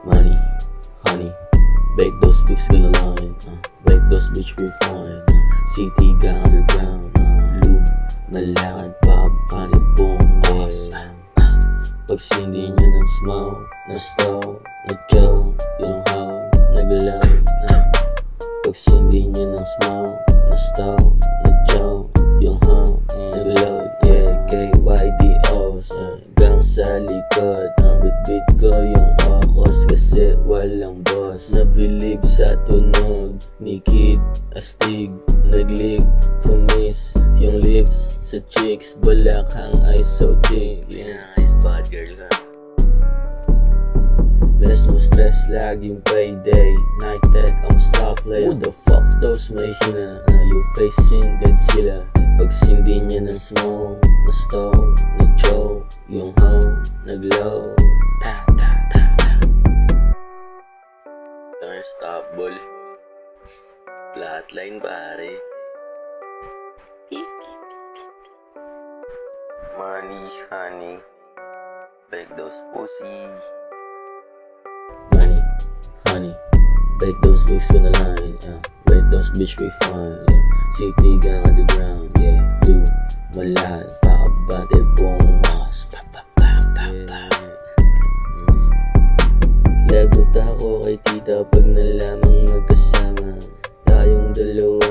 Money, honey, bake those pigs gonna line, bake those bitch we find, city ga underground, malakad pa panibong, pag sindi niya ng smoke, na-stove, nag-go, yung hoe, nag-love, pag sindi niya ng smoke, na-stove, nag-go, yung hoe, nag-load, yeah, KYDOs, gang sa likod, bit-bit ko yung okos kasi walang boss, nabilib sa tunog, ni Kid Astig, nag-lig, tumis, yung lips sa chicks, balakang ay so thick, yeah, is bad girl ka. Best no stress, laging payday, night tech, I'm stoplight. Who the fuck those mahina, you facing Godzilla. Pag sindi niya ng smoke, na-stove, nag-joke, yung hoe, nag-low, ta ta ta ta. Don't stop, bull. Flatline, pare. Money, honey, beg those pussy. Money, honey, beg those wigs gonna line, beg those bitch we find, city gang underground, yeah, do malal, pakabate buong mas, pa pa pa pa pa. Lagot ako kay tita pag nalamang magkasama tayong dalawa.